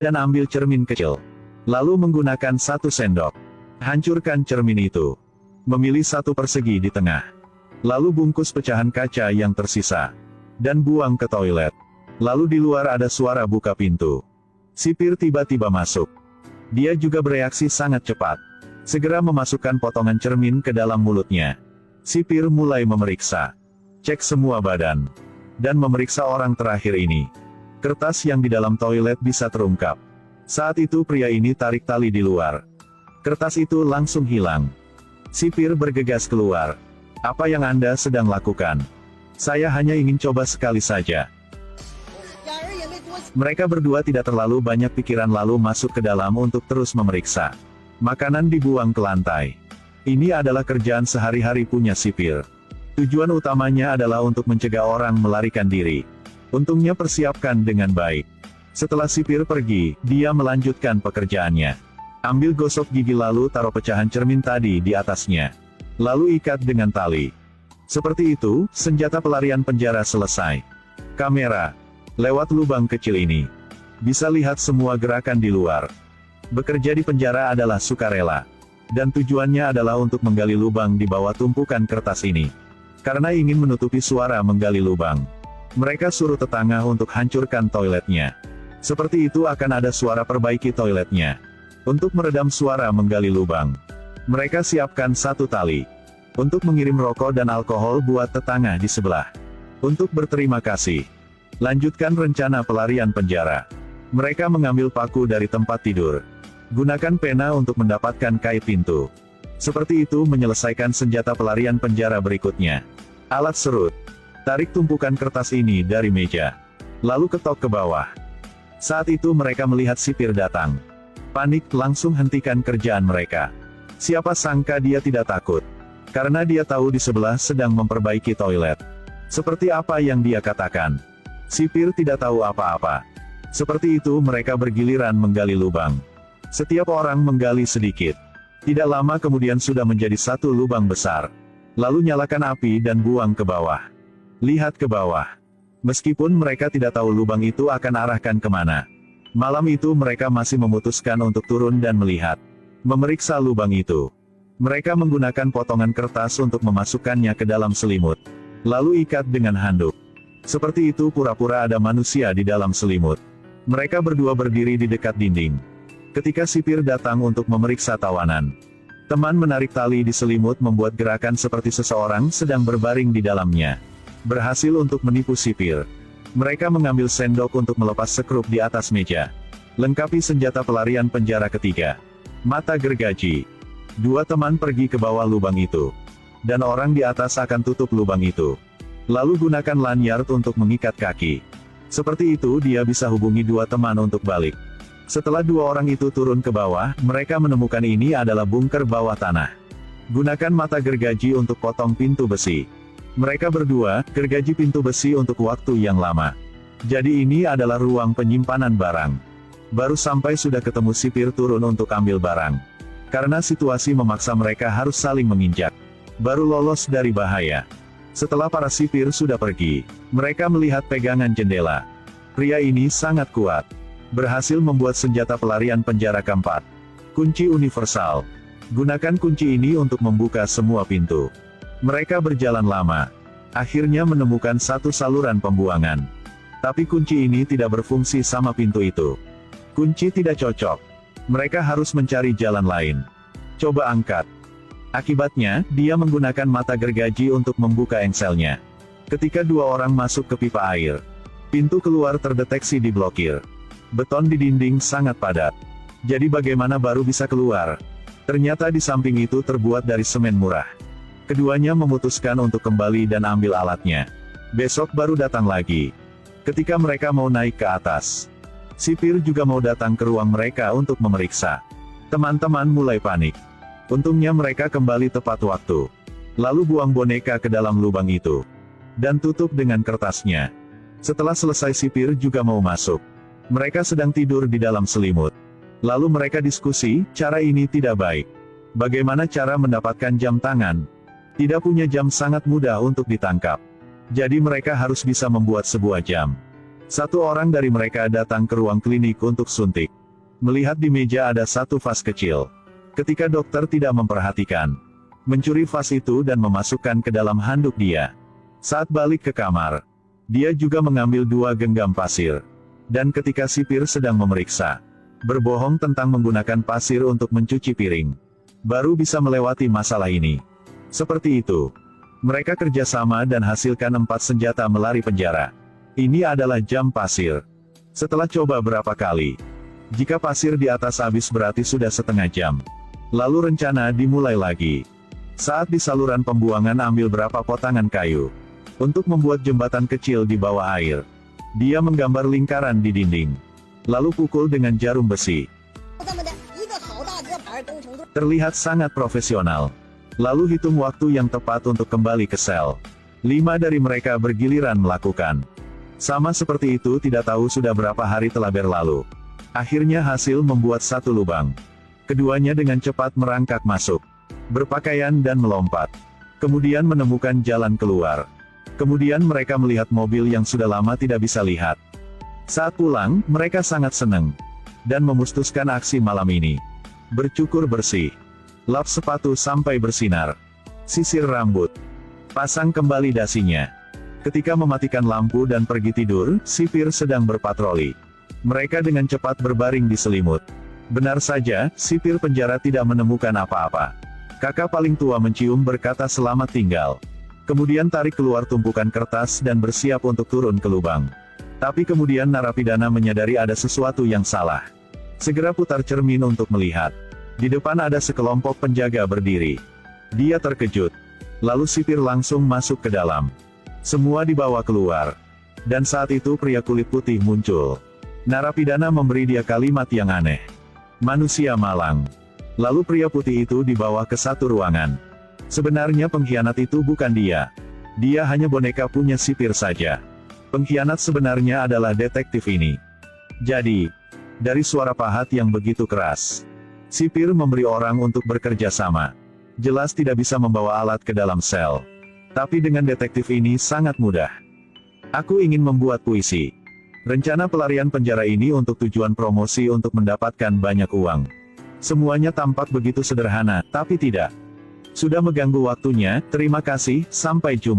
dan ambil cermin kecil. Lalu menggunakan 1 sendok. Hancurkan cermin itu. Memilih 1 persegi di tengah. Lalu bungkus pecahan kaca yang tersisa. Dan buang ke toilet. Lalu di luar ada suara buka pintu. Sipir tiba-tiba masuk. Dia juga bereaksi sangat cepat. Segera memasukkan potongan cermin ke dalam mulutnya. Sipir mulai memeriksa. Cek semua badan. Dan memeriksa orang terakhir ini. Kertas yang di dalam toilet bisa terungkap. Saat itu pria ini tarik tali di luar. Kertas itu langsung hilang. Sipir bergegas keluar. Apa yang Anda sedang lakukan? Saya hanya ingin coba sekali saja. Mereka berdua tidak terlalu banyak pikiran lalu masuk ke dalam untuk terus memeriksa. Makanan dibuang ke lantai. Ini adalah kerjaan sehari-hari punya sipir. Tujuan utamanya adalah untuk mencegah orang melarikan diri. Untungnya persiapkan dengan baik. Setelah sipir pergi, dia melanjutkan pekerjaannya. Ambil gosok gigi lalu taruh pecahan cermin tadi di atasnya. Lalu ikat dengan tali. Seperti itu, senjata pelarian penjara selesai. Kamera. Lewat lubang kecil ini. Bisa lihat semua gerakan di luar. Bekerja di penjara adalah sukarela. Dan tujuannya adalah untuk menggali lubang di bawah tumpukan kertas ini. Karena ingin menutupi suara menggali lubang. Mereka suruh tetangga untuk hancurkan toiletnya. Seperti itu akan ada suara perbaiki toiletnya. Untuk meredam suara menggali lubang. Mereka siapkan 1 tali. Untuk mengirim rokok dan alkohol buat tetangga di sebelah. Untuk berterima kasih. Lanjutkan rencana pelarian penjara. Mereka mengambil paku dari tempat tidur. Gunakan pena untuk mendapatkan kait pintu. Seperti itu menyelesaikan senjata pelarian penjara berikutnya. Alat serut. Tarik tumpukan kertas ini dari meja. Lalu ketok ke bawah. Saat itu mereka melihat sipir datang. Panik, langsung hentikan kerjaan mereka. Siapa sangka dia tidak takut. Karena dia tahu di sebelah sedang memperbaiki toilet. Seperti apa yang dia katakan. Sipir tidak tahu apa-apa. Seperti itu mereka bergiliran menggali lubang. Setiap orang menggali sedikit. Tidak lama kemudian sudah menjadi 1 lubang besar. Lalu nyalakan api dan buang ke bawah. Lihat ke bawah. Meskipun mereka tidak tahu lubang itu akan arahkan kemana. Malam itu mereka masih memutuskan untuk turun dan melihat. Memeriksa lubang itu. Mereka menggunakan potongan kertas untuk memasukkannya ke dalam selimut. Lalu ikat dengan handuk. Seperti itu pura-pura ada manusia di dalam selimut. Mereka berdua berdiri di dekat dinding. Ketika sipir datang untuk memeriksa tawanan. Teman menarik tali di selimut membuat gerakan seperti seseorang sedang berbaring di dalamnya. Berhasil untuk menipu sipir. Mereka mengambil sendok untuk melepas sekrup di atas meja. Lengkapi senjata pelarian penjara ketiga. Mata gergaji. 2 teman pergi ke bawah lubang itu. Dan orang di atas akan tutup lubang itu. Lalu gunakan lanyard untuk mengikat kaki. Seperti itu dia bisa hubungi 2 teman untuk balik. Setelah 2 orang itu turun ke bawah, mereka menemukan ini adalah bunker bawah tanah. Gunakan mata gergaji untuk potong pintu besi. Mereka berdua, gergaji pintu besi untuk waktu yang lama. Jadi ini adalah ruang penyimpanan barang. Baru sampai sudah ketemu sipir turun untuk ambil barang. Karena situasi memaksa mereka harus saling menginjak. Baru lolos dari bahaya. Setelah para sipir sudah pergi, mereka melihat pegangan jendela. Pria ini sangat kuat. Berhasil membuat senjata pelarian penjara keempat. Kunci universal. Gunakan kunci ini untuk membuka semua pintu. Mereka berjalan lama. Akhirnya menemukan 1 saluran pembuangan. Tapi kunci ini tidak berfungsi sama pintu itu. Kunci tidak cocok. Mereka harus mencari jalan lain. Coba angkat. Akibatnya, dia menggunakan mata gergaji untuk membuka engselnya. Ketika 2 orang masuk ke pipa air, pintu keluar terdeteksi diblokir. Beton di dinding sangat padat. Jadi bagaimana baru bisa keluar? Ternyata di samping itu terbuat dari semen murah. Keduanya memutuskan untuk kembali dan ambil alatnya. Besok baru datang lagi. Ketika mereka mau naik ke atas, sipir juga mau datang ke ruang mereka untuk memeriksa. Teman-teman mulai panik. Untungnya mereka kembali tepat waktu. Lalu buang boneka ke dalam lubang itu. Dan tutup dengan kertasnya. Setelah selesai sipir juga mau masuk. Mereka sedang tidur di dalam selimut. Lalu mereka diskusi, cara ini tidak baik. Bagaimana cara mendapatkan jam tangan? Tidak punya jam sangat mudah untuk ditangkap. Jadi mereka harus bisa membuat sebuah jam. Satu orang dari mereka datang ke ruang klinik untuk suntik. Melihat di meja ada satu vas kecil. Ketika dokter tidak memperhatikan, mencuri vas itu dan memasukkan ke dalam handuk dia. Saat balik ke kamar, dia juga mengambil 2 genggam pasir. Dan ketika sipir sedang memeriksa, berbohong tentang menggunakan pasir untuk mencuci piring. Baru bisa melewati masalah ini. Seperti itu. Mereka kerjasama dan hasilkan 4 senjata melari penjara. Ini adalah jam pasir. Setelah coba berapa kali, jika pasir di atas habis berarti sudah setengah jam. Lalu rencana dimulai lagi. Saat di saluran pembuangan ambil berapa potongan kayu. Untuk membuat jembatan kecil di bawah air. Dia menggambar lingkaran di dinding. Lalu pukul dengan jarum besi. Terlihat sangat profesional. Lalu hitung waktu yang tepat untuk kembali ke sel. 5 dari mereka bergiliran melakukan. Sama seperti itu tidak tahu sudah berapa hari telah berlalu. Akhirnya hasil membuat satu lubang. Keduanya dengan cepat merangkak masuk. Berpakaian dan melompat. Kemudian menemukan jalan keluar. Kemudian mereka melihat mobil yang sudah lama tidak bisa lihat. Saat pulang, mereka sangat senang. Dan memutuskan aksi malam ini. Bercukur bersih. Lap sepatu sampai bersinar. Sisir rambut. Pasang kembali dasinya. Ketika mematikan lampu dan pergi tidur, sipir sedang berpatroli. Mereka dengan cepat berbaring di selimut. Benar saja, sipir penjara tidak menemukan apa-apa. Kakak paling tua mencium berkata selamat tinggal. Kemudian tarik keluar tumpukan kertas dan bersiap untuk turun ke lubang. Tapi kemudian narapidana menyadari ada sesuatu yang salah. Segera putar cermin untuk melihat. Di depan ada sekelompok penjaga berdiri. Dia terkejut. Lalu sipir langsung masuk ke dalam. Semua dibawa keluar. Dan saat itu pria kulit putih muncul. Narapidana memberi dia kalimat yang aneh. Manusia malang. Lalu pria putih itu dibawa ke satu ruangan. Sebenarnya pengkhianat itu bukan dia. Dia hanya boneka punya sipir saja. Pengkhianat sebenarnya adalah detektif ini. Jadi, dari suara pahat yang begitu keras, sipir memberi orang untuk bekerja sama. Jelas tidak bisa membawa alat ke dalam sel. Tapi dengan detektif ini sangat mudah. Aku ingin membuat puisi. Rencana pelarian penjara ini untuk tujuan promosi untuk mendapatkan banyak uang. Semuanya tampak begitu sederhana, tapi tidak. Sudah mengganggu waktunya, terima kasih, sampai jumpa.